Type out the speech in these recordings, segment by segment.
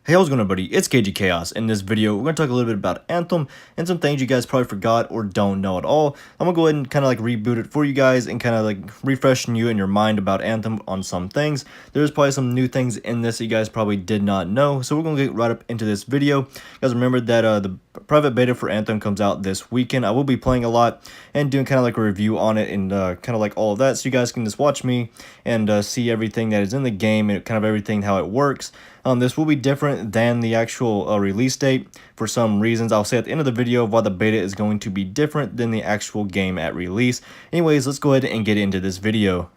Hey, how's it going, everybody? It's KG Chaos. In this video, we're going to talk a little bit about Anthem and some things you guys probably forgot or don't know at all. I'm going to go ahead and kind of like reboot it for you guys and kind of like refreshing you in your mind about Anthem on some things. There's probably some new things in this that you guys probably did not know. So we're going to get right up into this video. You guys remember that the private beta for Anthem comes out this weekend. I will be playing a lot and doing kind of like a review on it and kind of like all of that. So you guys can just watch me and see everything that is in the game and kind of everything, how it works. This will be different than the actual release date for some reasons. I'll say at the end of the video why the beta is going to be different than the actual game at release. Anyways, let's go ahead and get into this video.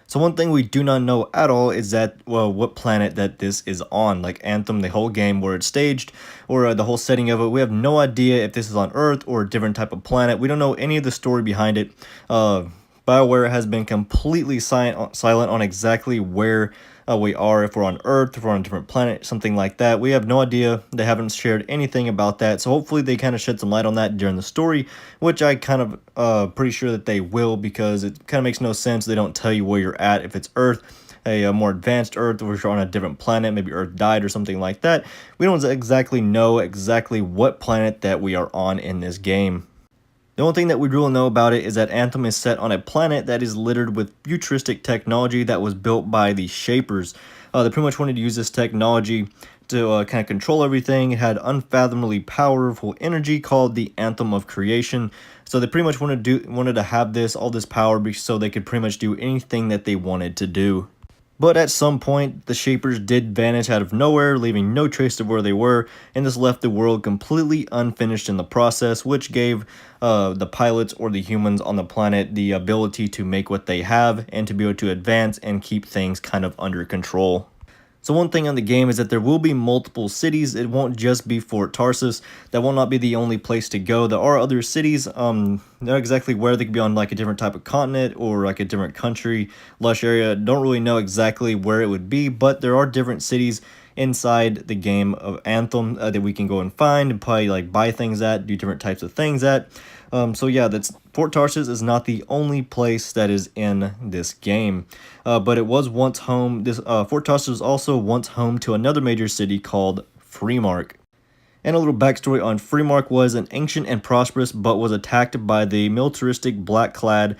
So one thing we do not know at all is that, well, what planet that this is on. Like Anthem, the whole game, where it's staged, or the whole setting of it. We have no idea if this is on Earth or a different type of planet. We don't know any of the story behind it. BioWare has been completely silent on exactly where we are, if we're on Earth, if we're on a different planet, something like that. We have no idea. They haven't shared anything about that, so hopefully they kind of shed some light on that during the story, which I kind of pretty sure that they will, because it kind of makes no sense they don't tell you where you're at if it's Earth, a more advanced Earth, or if you're on a different planet, maybe Earth died or something like that. We don't exactly know exactly what planet that we are on in this game. The only thing that we really know about it is that Anthem is set on a planet that is littered with futuristic technology that was built by the Shapers. They pretty much wanted to use this technology to kind of control everything. It had unfathomably powerful energy called the Anthem of Creation. So they pretty much wanted to have all this power so they could pretty much do anything that they wanted to do. But at some point, the Shapers did vanish out of nowhere, leaving no trace of where they were, and this left the world completely unfinished in the process, which gave the pilots or the humans on the planet the ability to make what they have and to be able to advance and keep things kind of under control. So one thing on the game is that there will be multiple cities. It won't just be Fort Tarsus. That will not be the only place to go. There are other cities, not exactly where. They could be on like a different type of continent or like a different country, lush area. Don't really know exactly where it would be, but there are different cities inside the game of Anthem that we can go and find and probably like buy things at, do different types of things at. So yeah, Fort Tarsus is not the only place that is in this game, but it was once home. Fort Tarsus was also once home to another major city called Freemark. And a little backstory on Freemark was an ancient and prosperous, but was attacked by the militaristic black-clad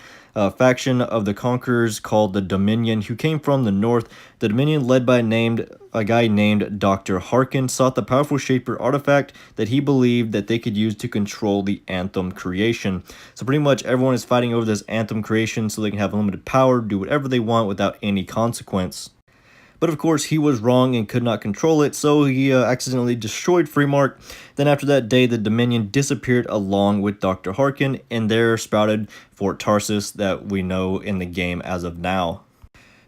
faction of the conquerors called the Dominion, who came from the north. The Dominion, led by a guy named Dr. Harkin, sought the powerful Shaper artifact that he believed that they could use to control the Anthem creation. So pretty much everyone is fighting over this Anthem creation so they can have unlimited power, do whatever they want without any consequence. But of course, he was wrong and could not control it, so he accidentally destroyed Freemark. Then after that day, the Dominion disappeared along with Dr. Harkin, and there sprouted Fort Tarsus that we know in the game as of now.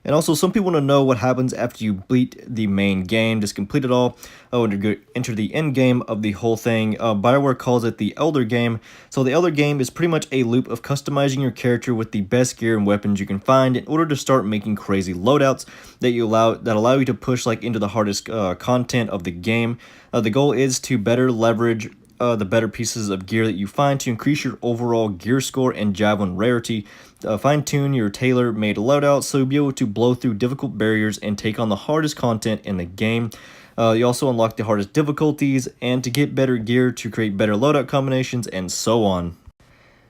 And also, some people want to know what happens after you beat the main game, just complete it all, and enter the end game of the whole thing. BioWare calls it the Elder Game. So the Elder Game is pretty much a loop of customizing your character with the best gear and weapons you can find in order to start making crazy loadouts that allow you to push like into the hardest content of the game. The goal is to better leverage the better pieces of gear that you find to increase your overall gear score and javelin rarity. Fine-tune your tailor-made loadout so you'll be able to blow through difficult barriers and take on the hardest content in the game. You also unlock the hardest difficulties and to get better gear to create better loadout combinations and so on.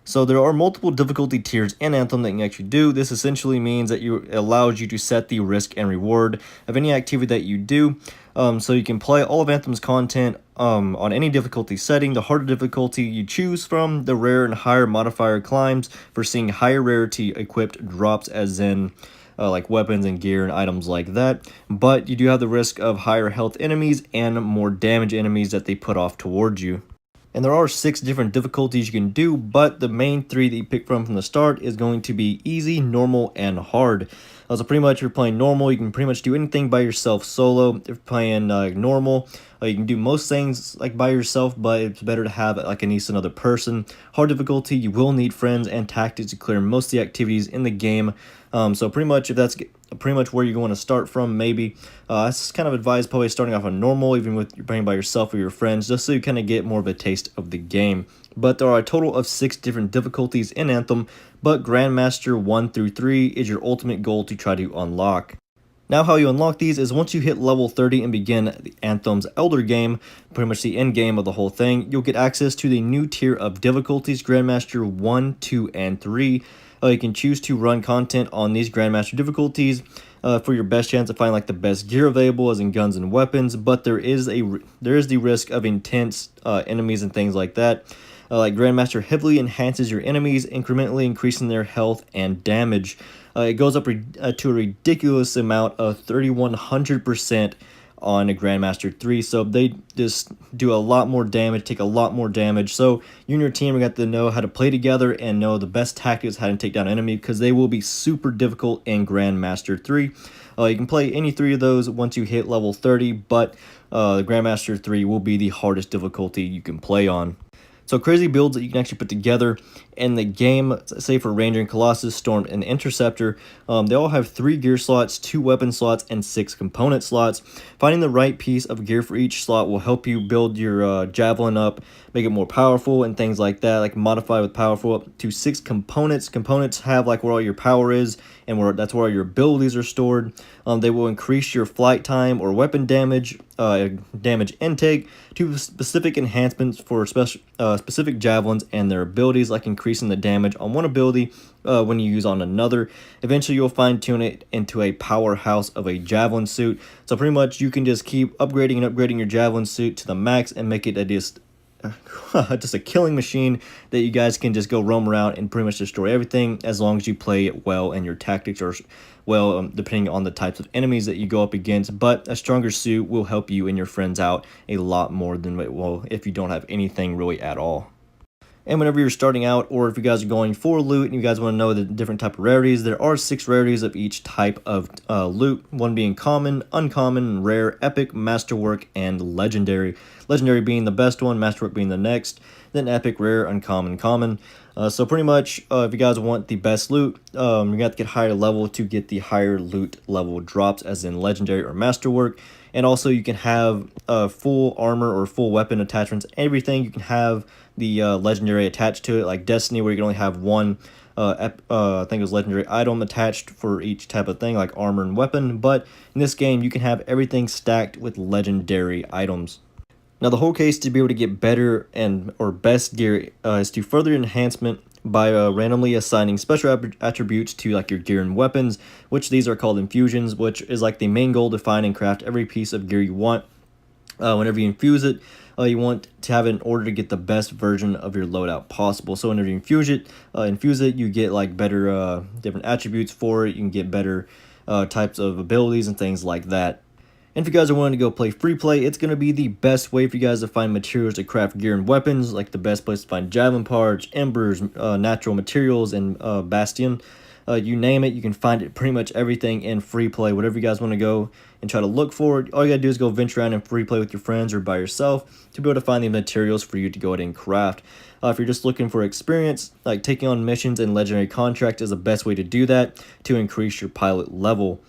So there are multiple difficulty tiers in Anthem that you can actually do. This essentially means that it allows you to set the risk and reward of any activity that you do. So you can play all of Anthem's content on any difficulty setting. The harder difficulty you choose from, the rare and higher modifier climbs for seeing higher rarity equipped drops, as in like weapons and gear and items like that. But you do have the risk of higher health enemies and more damage enemies that they put off towards you. And there are 6 different difficulties you can do, but the main 3 that you pick from the start is going to be easy, normal, and hard. So pretty much if you're playing normal, you can pretty much do anything by yourself solo. If you're playing normal, you can do most things like by yourself, but it's better to have like at least another person. Hard difficulty, you will need friends and tactics to clear most of the activities in the game. So pretty much if that's pretty much where you're going to start from, maybe I kind of advise probably starting off on normal, even with you're playing by yourself or your friends, just so you kind of get more of a taste of the game. But there are a total of 6 different difficulties in Anthem, but Grandmaster 1 through 3 is your ultimate goal to try to unlock. Now how you unlock these is once you hit level 30 and begin the Anthem's Elder game, pretty much the end game of the whole thing, you'll get access to the new tier of difficulties, Grandmaster 1, 2, and 3. You can choose to run content on these Grandmaster difficulties for your best chance to find like the best gear available, as in guns and weapons, but there is the risk of intense enemies and things like that. Like Grandmaster heavily enhances your enemies, incrementally increasing their health and damage. It goes up to a ridiculous amount of 3100% on a Grandmaster 3, so they just do a lot more damage, take a lot more damage. So you and your team are going to know how to play together and know the best tactics, how to take down enemy, because they will be super difficult in Grandmaster 3. You can play any 3 of those once you hit level 30, but the Grandmaster 3 will be the hardest difficulty you can play on. So crazy builds that you can actually put together in the game, say for Ranger and Colossus, Storm, and Interceptor. They all have 3 gear slots, 2 weapon slots, and 6 component slots. Finding the right piece of gear for each slot will help you build your Javelin up, make it more powerful, and things like that, like modify with powerful up to 6 components. Components have like where all your power is, and that's where all your abilities are stored. They will increase your flight time or weapon damage, damage intake, to specific enhancements for specific javelins and their abilities, like increasing the damage on one ability when you use on another. Eventually you'll fine tune it into a powerhouse of a javelin suit. So pretty much you can just keep upgrading and upgrading your javelin suit to the max and make it just a killing machine that you guys can just go roam around and pretty much destroy everything, as long as you play it well and your tactics are well, depending on the types of enemies that you go up against. But a stronger suit will help you and your friends out a lot more than it will if you don't have anything really at all. And whenever you're starting out, or if you guys are going for loot and you guys want to know the different type of rarities, there are 6 rarities of each type of loot, one being common, uncommon, rare, epic, masterwork, and legendary. Legendary being the best one, masterwork being the next, then epic, rare, uncommon, common. So pretty much, if you guys want the best loot, you have to get higher level to get the higher loot level drops, as in legendary or masterwork. And also you can have full armor or full weapon attachments, everything. You can have the legendary attached to it, like Destiny, where you can only have one I think it was legendary item attached for each type of thing, like armor and weapon. But in this game you can have everything stacked with legendary items. Now the whole case to be able to get better or best gear is to further enhancement by randomly assigning special attributes to like your gear and weapons, which these are called infusions, which is like the main goal to find and craft every piece of gear you want. Whenever you infuse it, you want to have it in order to get the best version of your loadout possible. So whenever you infuse it, you get like better different attributes for it. You can get better types of abilities and things like that. And if you guys are wanting to go play free play, it's going to be the best way for you guys to find materials to craft gear and weapons, like the best place to find javelin parts, embers, natural materials, and bastion. You name it, you can find it, pretty much everything in free play. Whatever you guys want to go and try to look for it, all you gotta do is go venture around and free play with your friends or by yourself to be able to find the materials for you to go ahead and craft. If you're just looking for experience, like taking on missions and legendary contracts is the best way to do that to increase your pilot level.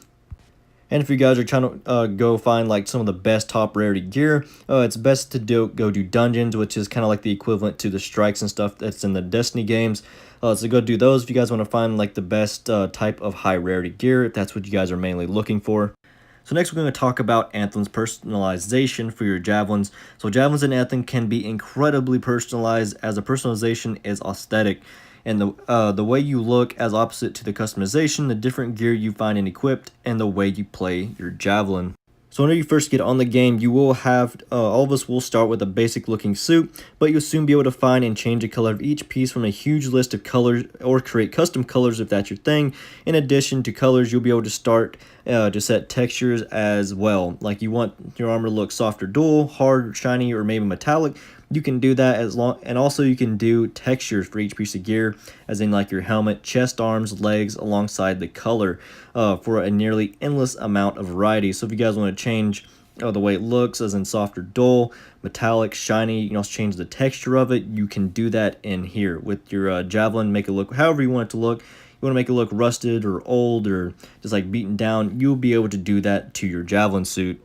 And if you guys are trying to go find like some of the best top rarity gear, it's best to go do dungeons, which is kind of like the equivalent to the strikes and stuff that's in the Destiny games. So go do those if you guys want to find like the best type of high rarity gear, if that's what you guys are mainly looking for. So next we're going to talk about Anthem's personalization for your javelins. So javelins in Anthem can be incredibly personalized, as the personalization is aesthetic. And the way you look as opposite to the customization, the different gear you find and equipped, and the way you play your javelin. So whenever you first get on the game, you will have, all of us will start with a basic looking suit, but you'll soon be able to find and change the color of each piece from a huge list of colors, or create custom colors if that's your thing. In addition to colors, you'll be able to start to set textures as well. Like you want your armor to look soft or dull, hard, shiny, or maybe metallic. You can do that and also you can do textures for each piece of gear, as in like your helmet, chest, arms, legs, alongside the color, for a nearly endless amount of variety. So if you guys want to change the way it looks, as in soft or dull, metallic, shiny, you can also change the texture of it. You can do that in here with your javelin, make it look however you want it to look. You want to make it look rusted or old or just like beaten down, you'll be able to do that to your javelin suit.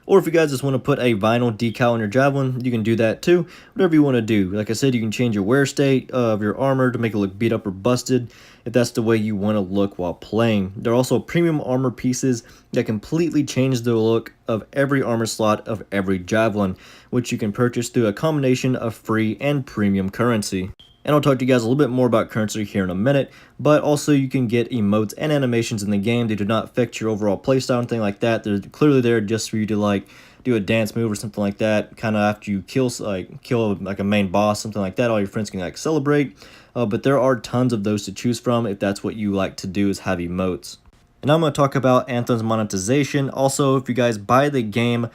Or if you guys just want to put a vinyl decal on your javelin, you can do that too. Whatever you want to do. Like I said, you can change your wear state of your armor to make it look beat up or busted if that's the way you want to look while playing. There are also premium armor pieces that completely change the look of every armor slot of every javelin, which you can purchase through a combination of free and premium currency. And I'll talk to you guys a little bit more about currency here in a minute, but also you can get emotes and animations in the game. They do not affect your overall playstyle or anything like that. They're clearly there just for you to like do a dance move or something like that, kind of after you kill like a main boss, something like that. All your friends can like celebrate, but there are tons of those to choose from if that's what you like to do, is have emotes. And I'm going to talk about Anthem's monetization. Also, if you guys buy the game,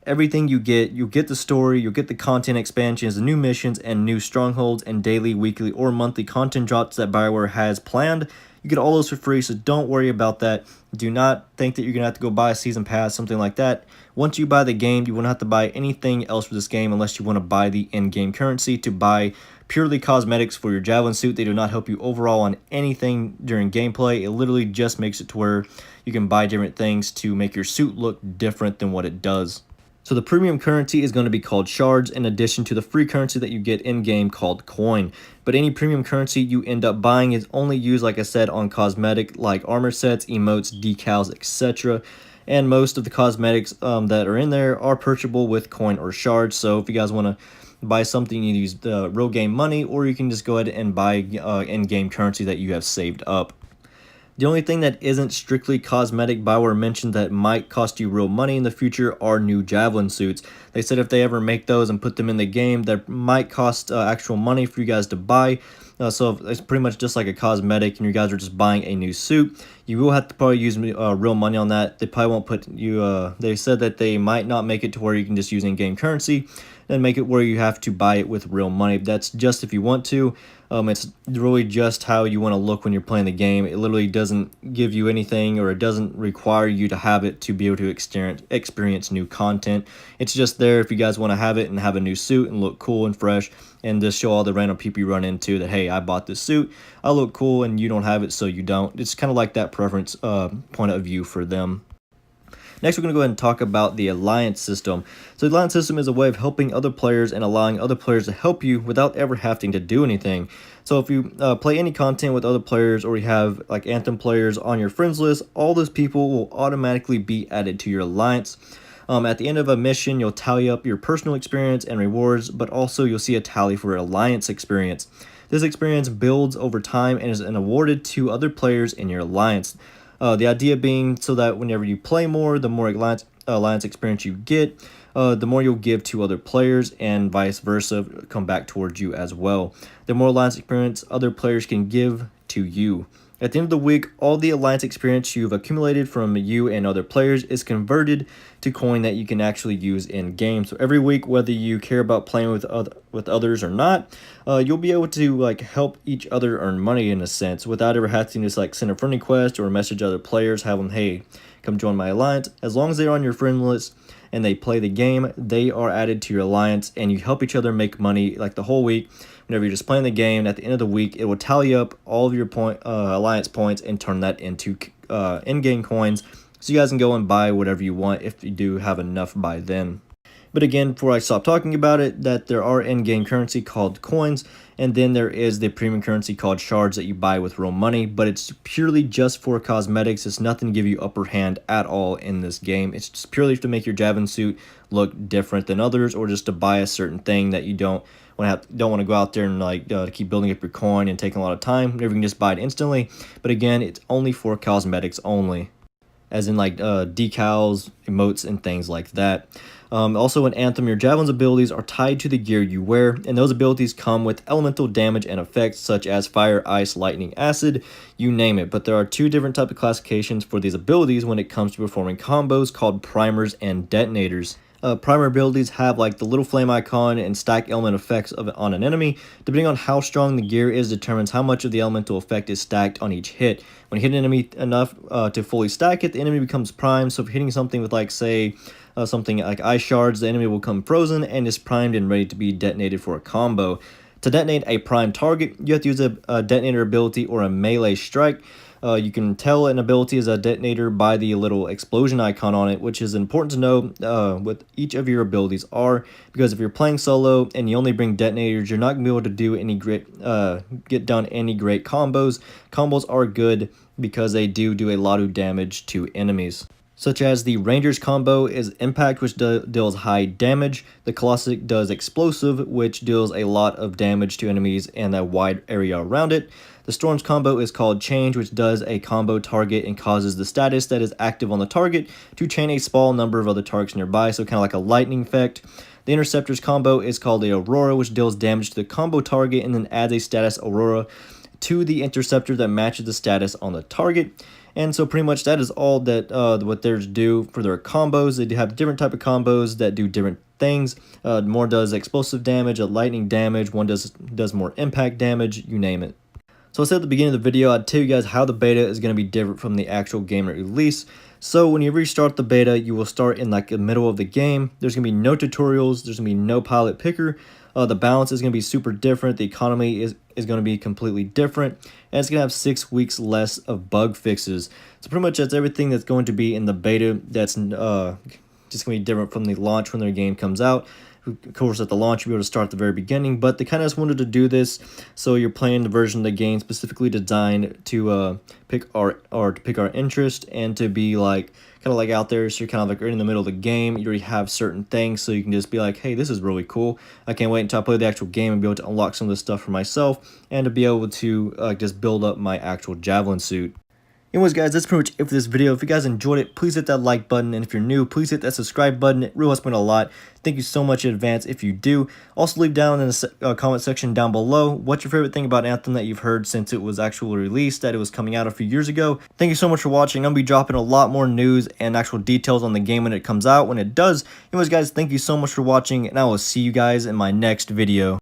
everything you get the story, you'll get the content expansions, the new missions, and new strongholds, and daily, weekly, or monthly content drops that BioWare has planned. You get all those for free, so don't worry about that. Do not think that you're going to have to go buy a season pass, something like that. Once you buy the game, you won't have to buy anything else for this game unless you want to buy the in-game currency to buy purely cosmetics for your javelin suit. They do not help you overall on anything during gameplay. It literally just makes it to where you can buy different things to make your suit look different than what it does. So the premium currency is going to be called shards, in addition to the free currency that you get in-game called coin. But any premium currency you end up buying is only used, like I said, on cosmetic like armor sets, emotes, decals, etc. And most of the cosmetics that are in there are purchasable with coin or shards. So if you guys want to buy something, you use the real game money, or you can just go ahead and buy in-game currency that you have saved up. The only thing that isn't strictly cosmetic BioWare mentioned that might cost you real money in the future are new javelin suits. They said if they ever make those and put them in the game, that might cost actual money for you guys to buy. So it's pretty much just like a cosmetic and you guys are just buying a new suit, you will have to probably use real money on that. They probably won't put you, they said that they might not make it to where you can just use in-game currency and make it where you have to buy it with real money. That's just if you want to. It's really just how you want to look when you're playing the game. It literally doesn't give you anything, or it doesn't require you to have it to be able to experience new content. It's just there if you guys want to have it and have a new suit and look cool and fresh, and just show all the random people you run into that, hey, I bought this suit, I look cool, and you don't have it, so you don't. It's kind of like that preference point of view for them. Next, we're going to go ahead and talk about the alliance system. So the alliance system is a way of helping other players and allowing other players to help you without ever having to do anything. So if you play any content with other players, or you have like Anthem players on your friends list, all those people will automatically be added to your alliance. At the end of a mission, you'll tally up your personal experience and rewards, but also you'll see a tally for alliance experience. This experience builds over time and is awarded to other players in your alliance. The idea being so that whenever you play more, the more alliance experience you get, the more you'll give to other players, and vice versa come back towards you as well. The more alliance experience other players can give to you. At the end of the week, all the alliance experience you've accumulated from you and other players is converted to coin that you can actually use in game. So every week, whether you care about playing with others or not, you'll be able to like help each other earn money in a sense without ever having to just like send a friend request or message other players, have them, hey, come join my alliance. As long as they're on your friend list and they play the game, they are added to your alliance, and you help each other make money like the whole week. Whenever you're just playing the game, at the end of the week, it will tally up all of your alliance points and turn that into in-game coins, so you guys can go and buy whatever you want if you do have enough by then. But again, before I stop talking about it, that there are in-game currency called coins, and then there is the premium currency called shards that you buy with real money, but it's purely just for cosmetics. It's nothing to give you upper hand at all in this game. It's just purely to make your javelin suit look different than others, or just to buy a certain thing that you don't want to go out there and like keep building up your coin and taking a lot of time. Whenever you can just buy it instantly. But again, it's only for cosmetics only, as in like decals, emotes, and things like that. Also in Anthem, your javelin's abilities are tied to the gear you wear, and those abilities come with elemental damage and effects such as fire, ice, lightning, acid, you name it. But there are two different types of classifications for these abilities when it comes to performing combos, called primers and detonators. Primer abilities have like the little flame icon and stack element effects on an enemy. Depending on how strong the gear is determines how much of the elemental effect is stacked on each hit. When you hit an enemy enough to fully stack it, the enemy becomes primed. So if you're hitting something with like say something like ice shards, the enemy will come frozen and is primed and ready to be detonated for a combo. To detonate a prime target, you have to use a detonator ability or a melee strike. You can tell an ability is a detonator by the little explosion icon on it, which is important to know what each of your abilities are, because if you're playing solo and you only bring detonators, you're not going to be able to do any great get done any great combos. Combos are good because they do a lot of damage to enemies. Such as the Ranger's combo is Impact, which deals high damage. The Classic does Explosive, which deals a lot of damage to enemies and a wide area around it. The Storm's combo is called Change, which does a combo target and causes the status that is active on the target to chain a small number of other targets nearby, so kind of like a lightning effect. The Interceptor's combo is called the Aurora, which deals damage to the combo target and then adds a status Aurora to the Interceptor that matches the status on the target. And so pretty much that is all that what theirs do for their combos. They do have different type of combos that do different things. More does explosive damage, lightning damage. One does more impact damage, you name it. So I said at the beginning of the video, I'd tell you guys how the beta is going to be different from the actual game release. So when you restart the beta, you will start in like the middle of the game. There's going to be no tutorials. There's going to be no pilot picker. The balance is going to be super different. The economy is going to be completely different. And it's going to have 6 weeks less of bug fixes. So pretty much that's everything that's going to be in the beta that's just going to be different from the launch when their game comes out. Of course, at the launch, you'll be able to start at the very beginning, but they kind of just wanted to do this so you're playing the version of the game specifically designed to pick our interest and to be like kind of like out there. So you're kind of like right in the middle of the game. You already have certain things, so you can just be like, hey, this is really cool. I can't wait until I play the actual game and be able to unlock some of this stuff for myself and to be able to just build up my actual Javelin suit. Anyways, guys, that's pretty much it for this video. If you guys enjoyed it, please hit that like button. And if you're new, please hit that subscribe button. It really helps me a lot. Thank you so much in advance if you do. Also, leave down in the comment section down below what's your favorite thing about Anthem that you've heard since it was actually released, that it was coming out a few years ago. Thank you so much for watching. I'm going to be dropping a lot more news and actual details on the game when it comes out, when it does. Anyways, guys, thank you so much for watching, and I will see you guys in my next video.